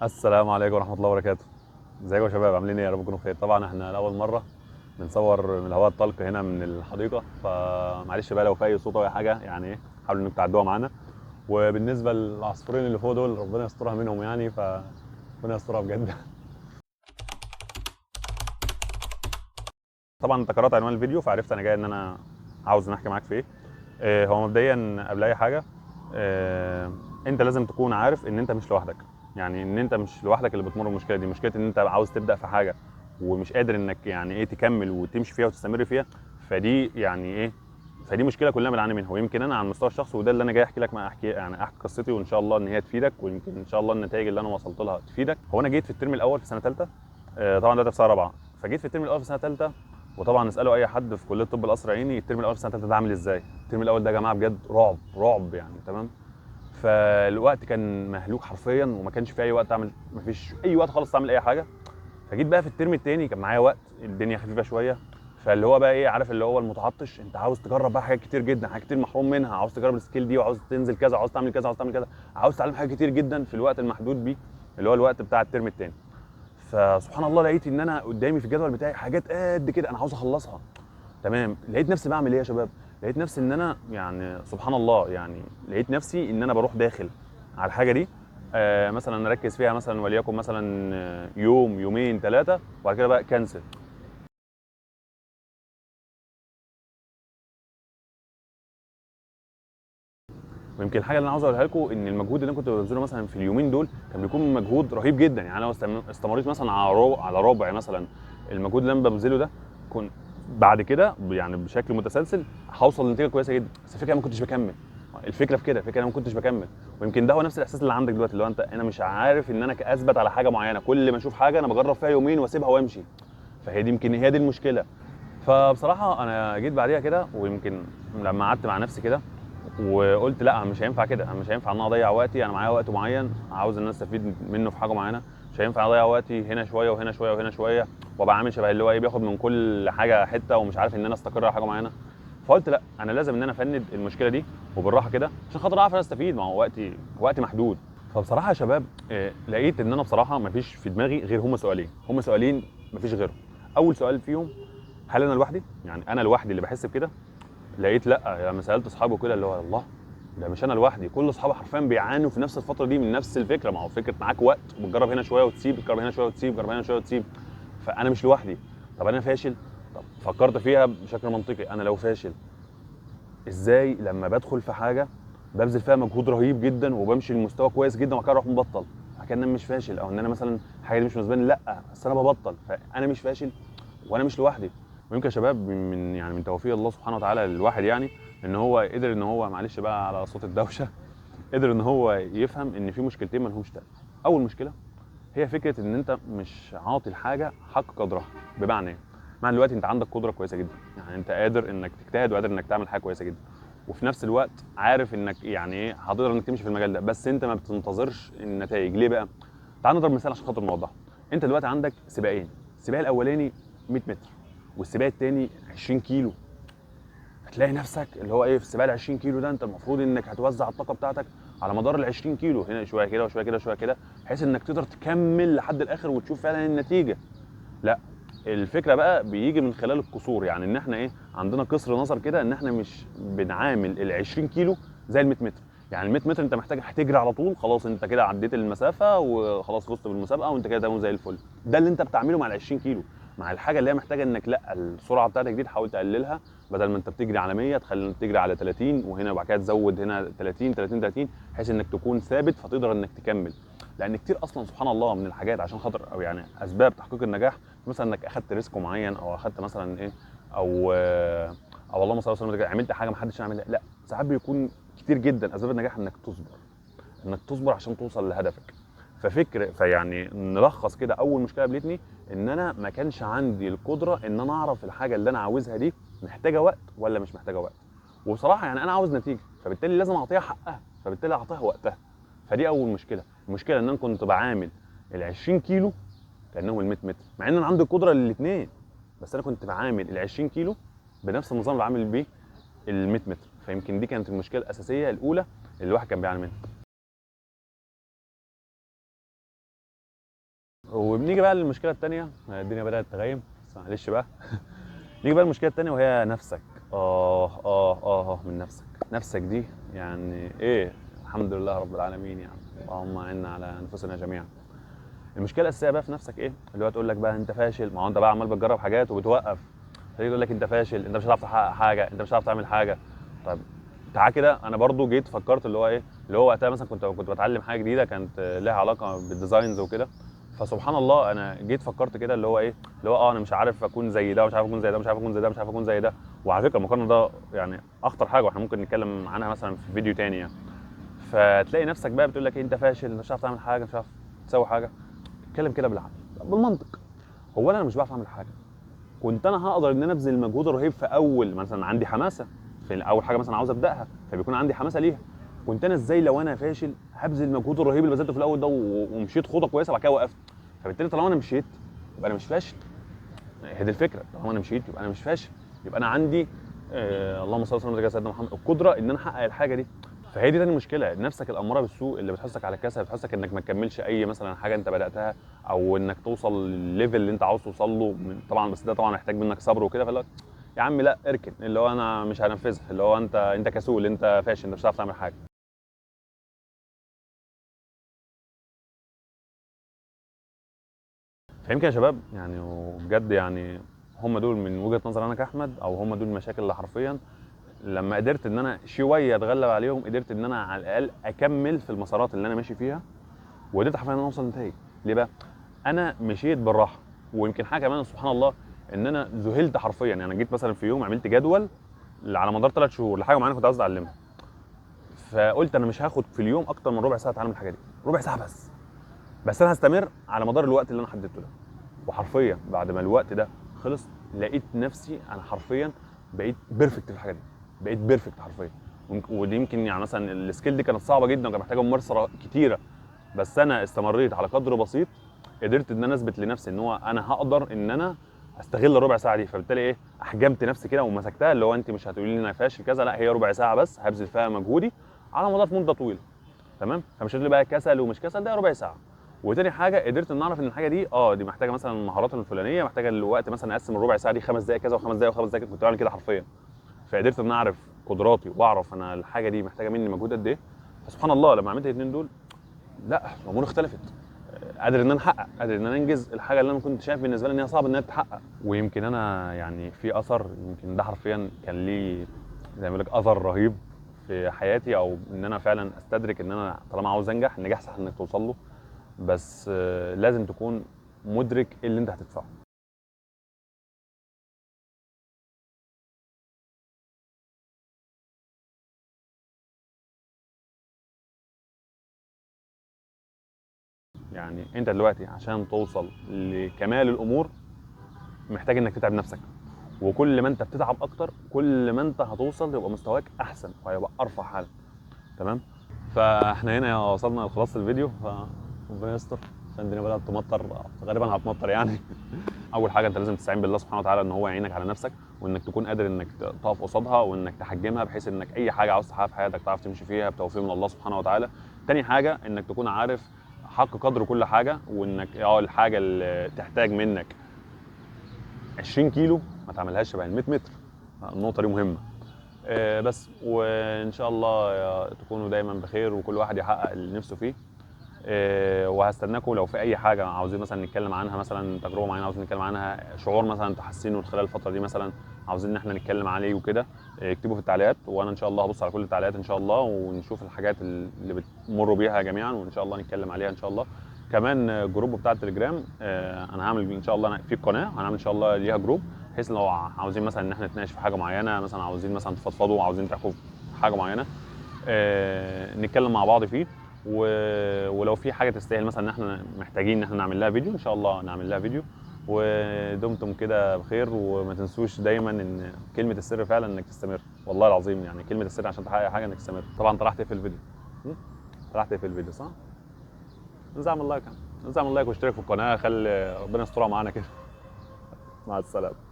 السلام عليكم ورحمة الله وبركاته. ازيكم يا شباب، عاملين ايه؟ يا رب تكونوا بخير. طبعا احنا لأول مرة بنصور من الهواء الطلق هنا من الحديقة، فمعلش بقى لو في أي صوت أو أي حاجة يعني ايه، حاولوا إنكم تعدوها معانا. وبالنسبة للعصفورين اللي فوق دول، ربنا يسترها منهم يعني، ربنا يسترها بجد. طبعا انت قرأت عنوان الفيديو فعرفت أنا جاي إن أنا عاوز نحكي معاك في ايه. هو مبدئيا قبل أي حاجة، انت لازم تكون عارف ان انت مش لوحدك. يعني ان انت مش لوحدك اللي بتمر بالمشكله دي، مشكله ان انت عاوز تبدا في حاجه ومش قادر انك يعني ايه تكمل وتمشي فيها وتستمر فيها. فدي يعني ايه، فدي مشكله كلنا بنعاني منها. ويمكن انا على المستوى الشخصي، وده اللي انا جاي احكي لك، ما احكي يعني احكي قصتي، وان شاء الله ان هي تفيدك، ويمكن ان شاء الله النتائج اللي انا وصلت لها تفيدك. هو انا جيت في الترم الاول في سنه ثالثه، طبعا دلوقتي في سنه رابعه. فجيت في الترم الاول في سنه ثالثه، وطبعا اسالوا اي حد في كليه طب القصر العيني الترم الاول في سنه ثالثه ده عامل ازاي. الترم الاول ده يا جماعه بجد رعب رعب يعني، تمام. فالوقت كان مهلوك حرفيا، وما كانش في اي وقت اعمل، ما فيش اي وقت خالص اعمل اي حاجه. فجيت بقى في الترم الثاني كان معايا وقت، الدنيا خفيفه شويه. فاللي هو بقى ايه، عارف اللي هو المتعطش، انت عاوز تجرب بقى حاجات كتير جدا، حاجات كتير محروم منها، عاوز تجرب السكيل دي، وعاوز تنزل كذا، عاوز تعمل كذا، عاوز تعمل كذا، عاوز تتعلم حاجات كتير جدا في الوقت المحدود بيه، اللي هو الوقت بتاع الترم الثاني. فسبحان الله لقيت ان انا قدامي في الجدول بتاعي حاجات قد كده انا عاوز اخلصها. تمام. لقيت نفسي بعمل ايه يا شباب؟ لقيت نفسي ان انا يعني سبحان الله، يعني لقيت نفسي ان انا بروح داخل على الحاجه دي، مثلا اركز فيها مثلا، وليكن مثلا يوم يومين ثلاثه، وبعد كده بقى كنسل. ويمكن الحاجه اللي انا عاوز اقولها لكم ان المجهود اللي انا كنت ببذله مثلا في اليومين دول كان بيكون مجهود رهيب جدا. يعني انا لو استمريت مثلا على ربع مثلا المجهود اللي انا ببذله ده، كنت بعد كده يعني بشكل متسلسل هوصل لنتيجه كويسه جدا. بس الفكره أنا ما كنتش بكمل. الفكره في كده، الفكره انا ما كنتش بكمل. ويمكن ده هو نفس الاحساس اللي عندك دلوقتي، اللي هو انت انا مش عارف ان انا اثبت على حاجه معينه. كل ما اشوف حاجه انا بجرب فيها يومين واسيبها وامشي. فهي دي يمكن هي دي المشكله. فبصراحه انا جيت بعديها كده، ويمكن لما قعدت مع نفسي كده وقلت لا، مش هينفع كده، انا مش هينفع ان انا اضيع وقتي. انا معايا وقت معين عاوز ان انا استفيد منه في حاجه معينه. مش هينفع اضيع وقتي هنا شويه وهنا شويه وهنا شويه، وابقى عامل شبه اللي هو ايه، بياخد من كل حاجه حته ومش عارف ان انا استقر على حاجه معينه. فقلت لا، انا لازم ان انا افند المشكله دي وبالراحه كده، عشان خاطر اعرف استفيد. ما هو وقتي محدود. فبصراحه يا شباب، لقيت ان انا بصراحه ما فيش في دماغي غير هما سؤالين، هما سؤالين ما فيش غيرهم. اول سؤال فيهم، هل انا لوحدي؟ يعني انا لوحدي اللي بحس بكده؟ لقيت لا. لما سالت اصحابي كده، اللي هو الله، ده مش انا لوحدي، كل اصحابي حرفيا بيعانوا في نفس الفتره دي من نفس الفكره. ما هو فكره معاك وقت وبتجرب هنا شويه وتسيب، بتجرب هنا شويه وتسيب، بتجرب هنا شويه وتسيب. فانا مش لوحدي. طب انا فاشل؟ طب فكرت فيها بشكل منطقي، انا لو فاشل ازاي لما بدخل في حاجه ببذل فيها مجهود رهيب جدا وبمشي لمستوى كويس جدا وبعد كده اروح مبطل؟ كان انا مش فاشل، او ان انا مثلا حاجه دي مش بالنسبه لي، لا بس انا ببطل، فانا مش فاشل وانا مش لوحدي. ويمكن يا شباب من توفيق الله سبحانه وتعالى للواحد يعني، ان هو قدر ان هو، معلش بقى على صوت الدوشه، قدر ان هو يفهم ان في مشكلتين ما لهمش تاني. اول مشكله هي فكره ان انت مش عاطي الحاجه حق قدرها. بمعنى ايه؟ معنى دلوقتي انت عندك قدره كويسه جدا، يعني انت قادر انك تجتهد وقادر انك تعمل حاجه كويسه جدا، وفي نفس الوقت عارف انك يعني ايه هتقدر انك تمشي في المجال ده، بس انت ما بتنتظرش النتائج. ليه بقى؟ تعال نضرب مثال عشان خاطر نوضح. انت دلوقتي عندك سباقين، السباق الاولاني 100 متر والسباق الثاني 20 كيلو. هتلاقي نفسك اللي هو ايه، في السباق ال 20 كيلو ده انت المفروض انك هتوزع الطاقه بتاعتك على مدار ال 20 كيلو، هنا شويه كده وشويه كده وشويه كده، بحيث انك تقدر تكمل لحد الاخر وتشوف فعلا النتيجه. لا، الفكره بقى بيجي من خلال القصور. يعني ان احنا ايه، عندنا قصر نظر كده، ان احنا مش بنعامل ال 20 كيلو زي ال 100 متر. يعني ال 100 متر انت محتاج هتجري على طول، خلاص انت كده عديت المسافه وخلاص فزت بالمسابقه وانت كده تمام زي الفل. ده اللي انت بتعمله مع ال 20 كيلو. مع الحاجه اللي هي محتاجه انك لا، السرعه بتاعتك دي تحاول تقللها، بدل ما انت بتجري على 100 تخلي تجري على 30، وهنا وبعد كده تزود هنا 30 30 30، بحيث انك تكون ثابت فتقدر انك تكمل. لان كتير اصلا سبحان الله من الحاجات عشان خاطر، او يعني اسباب تحقيق النجاح، مثلا انك اخدت ريسك معين، او اخدت مثلا ايه، او اللهم صل وسلم عملت حاجه ما حدش يعملها. لا، ساعات بيكون كتير جدا اسباب النجاح انك تصبر، انك تصبر عشان توصل لهدفك. فيعني نلخص كده، اول مشكله قابلتني ان انا ما كانش عندي القدره ان انا اعرف الحاجه اللي انا عاوزها دي محتاجه وقت ولا مش محتاجه وقت. وبصراحه يعني انا عاوز نتيجه، فبالتالي لازم اعطيها حقها، فبالتالي اعطيها وقتها. فدي اول مشكله. المشكله ان انا كنت بعامل ال 20 كيلو كانهم ال 100 متر، مع ان انا عندي القدره للاثنين، بس انا كنت بعامل ال 20 كيلو بنفس النظام اللي بعامل بيه ال 100 متر. فيمكن دي كانت المشكله الاساسيه الاولى اللي الواحد كان بيعاني منها. وبنيجي بقى للمشكله الثانيه، الدنيا بدات تغيم بس معلش بقى. نيجي بقى للمشكله الثانيه وهي نفسك. من نفسك دي يعني ايه؟ الحمد لله رب العالمين يعني، اللهم اعنا على انفسنا جميعا. المشكله الاساسيه بقى في نفسك ايه؟ اللي هو تقول لك بقى انت فاشل، ما هو انت بقى عمال بتجرب حاجات وبتوقف، فتيجي تقول لك انت فاشل، انت مش هتعرف تحقق حاجه، انت مش هتعرف تعمل حاجه. طب تعال كده، انا برضو جيت فكرت اللي هو ايه، اللي هو وقتها مثلا كنت بتعلم حاجه جديده كانت لها علاقه بالديزاينز وكده. فسبحان الله انا جيت فكرت كده اللي هو ايه، اللي هو انا مش عارف اكون زي ده، ومش عارف اكون زي ده، مش عارف اكون زي ده، مش عارف اكون زي ده. وعلى فكره المقارنه ده يعني اخطر حاجه، واحنا ممكن نتكلم عنها مثلا في فيديو تاني يعني. فتلاقي نفسك بقى بتقول لك إيه، انت فاشل، انت مش عارف تعمل حاجه، مش عارف تسوي حاجه. اتكلم كده بالعقل بالمنطق. هو انا مش بعرف اعمل حاجه؟ كنت انا هقدر ان انا ابذل المجهود الرهيب في اول مثلا عندي حماسه في اول حاجه مثلا عاوز ابداها، فبيكون عندي حماسه ليها. كنت انا ازاي لو انا فاشل هبذل المجهود الرهيب اللي بذلته في الاول ده ومشيت خطوه كويسه بعد كده وقفت؟ فبالتالي طالما انا مشيت يبقى انا مش فاشل. هي دي الفكره، طالما انا مشيت يبقى انا مش فاشل، يبقى انا عندي اللهم صل وسلم على سيدنا محمد القدره ان انا احقق الحاجه دي. فهي دي تاني مشكله، نفسك الاماره بالسوء اللي بتحسك على الكسل، بتحسك انك ما تكملش اي مثلا حاجه انت بداتها، او انك توصل للليفل اللي انت عاوز توصل له طبعا، بس ده طبعا يحتاج منك صبر وكده. فلا يا عم لا اركن، اللي هو انا مش هنفذها، اللي هو انت كسول، انت فاشل، انت مش هتعرف تعمل حاجه. فيمكن يا شباب يعني، وبجد يعني هم دول من وجهه نظر انا كاحمد، او هم دول المشاكل اللي حرفيا لما قدرت ان انا شويه اتغلب عليهم، قدرت ان انا على الاقل اكمل في المسارات اللي انا ماشي فيها، وقدرت حرفيا ان انا اوصل لنتائج. ليه بقى؟ انا مشيت بالراحه. ويمكن حاجه كمان سبحان الله، ان انا ذهلت حرفيا. يعني جيت مثلا في يوم عملت جدول على مدار 3 شهور لحاجه معينه كنت عاوز اتعلمها، فقلت انا مش هاخد في اليوم اكتر من ربع ساعه اتعلم الحاجه دي، ربع ساعه بس انا هستمر على مدار الوقت اللي انا حددته ده. وحرفيا بعد ما الوقت ده خلص لقيت نفسي انا حرفيا بقيت بيرفكت في الحاجه دي، بقيت بيرفكت حرفيا. ودي يمكن يعني مثلا السكيل دي كانت صعبه جدا وكانت محتاجه ممارسه كتيره، بس انا استمريت على قدر بسيط، قدرت ان انا اثبت لنفسي ان هو انا هقدر ان انا استغل الربع ساعه دي. فبالتالي ايه، احجمت نفسي كده ومسكتها، اللي هو انت مش هتقولي لي انا فاشل كذا، لا هي ربع ساعه بس هبذل فيها مجهودي على مدار مده طويله. تمام، فمش هتقولي بقى كسل ومش كسل، ده ربع ساعه. وتاني حاجه قدرت ان اعرف ان الحاجه دي دي محتاجه مثلا المهارات الفلانيه، محتاجه الوقت مثلا اقسم الربع ساعه دي 5 دقائق كذا و5 دقائق و5 دقائق، كنت بعمل كده حرفيا. فقدرت ان أنا اعرف قدراتي واعرف انا الحاجه دي محتاجه مني مجهود قد ايه. فسبحان الله لما عملت الاثنين دول، لا الامور اختلفت. قادر ان انا احقق، قادر ان انا انجز الحاجه اللي انا كنت شايف بالنسبه لي ان هي صعب انها تتحقق. ويمكن انا يعني في اثر، يمكن ده حرفيا كان ليه زي ما بقول لك اثر رهيب في حياتي، او ان انا فعلا استدرك ان انا طالما عاوز انجح، النجاح سهل انك توصل له، بس لازم تكون مدرك ايه اللي انت هتدفعه. يعني انت دلوقتي عشان توصل لكمال الامور محتاج انك تتعب نفسك، وكل ما انت بتتعب اكتر كل ما انت هتوصل يبقى مستواك احسن وهيبقى ارفع حالا. تمام، فاحنا هنا وصلنا لخلاص الفيديو، فربنا يستر عشان الدنيا بدات تمطر، غالبا هتمطر يعني. اول حاجه انت لازم تستعين بالله سبحانه وتعالى ان هو يعينك على نفسك، وانك تكون قادر انك تقف قصادها، وانك تحجمها بحيث انك اي حاجه عاوز تحققها في حياتك تعرف تمشي فيها بتوفيق من الله سبحانه وتعالى. تاني حاجه انك تكون عارف حق قدر كل حاجه، وانك الحاجه اللي تحتاج منك 20 كيلو ما تعملهاش شبه ال 100 متر. النقطه دي مهمه. بس وان شاء الله تكونوا دايما بخير وكل واحد يحقق اللي نفسه فيه. وهستناكم لو في اي حاجه عاوزين مثلا نتكلم عنها، مثلا تجربه معينه عاوزين نتكلم عنها، شعور مثلا تحسينه خلال الفتره دي مثلا عاوزين ان احنا نتكلم عليه وكده، اكتبوا في التعليقات، وانا ان شاء الله هبص على كل التعليقات ان شاء الله، ونشوف الحاجات اللي بتمروا بيها جميعا، وان شاء الله نتكلم عليها ان شاء الله. كمان الجروب بتاع التليجرام انا هعمل ان شاء الله في قناه هنعمل ان شاء الله ليها جروب، بحيث لو عاوزين مثلا ان احنا نتناقش في حاجه معينه، مثلا عاوزين مثلا تفضفضوا، عاوزين تحكوا في حاجه معينه، نتكلم مع بعض فيه. ولو في حاجه تستاهل مثلا ان احنا محتاجين ان احنا نعمل لها فيديو، ان شاء الله نعمل لها فيديو. ودمتم كده بخير، وما تنسوش دايما ان كلمه السر فعلا انك تستمر، والله العظيم يعني كلمه السر عشان تحقق حاجه انك تستمر. طبعا طرحت في الفيديو، طرحت في الفيديو صح؟ انزل اعمل لايك، انزل اعمل لايك واشترك في القناه، خلي ربنا يسترها معانا كده. مع السلامه.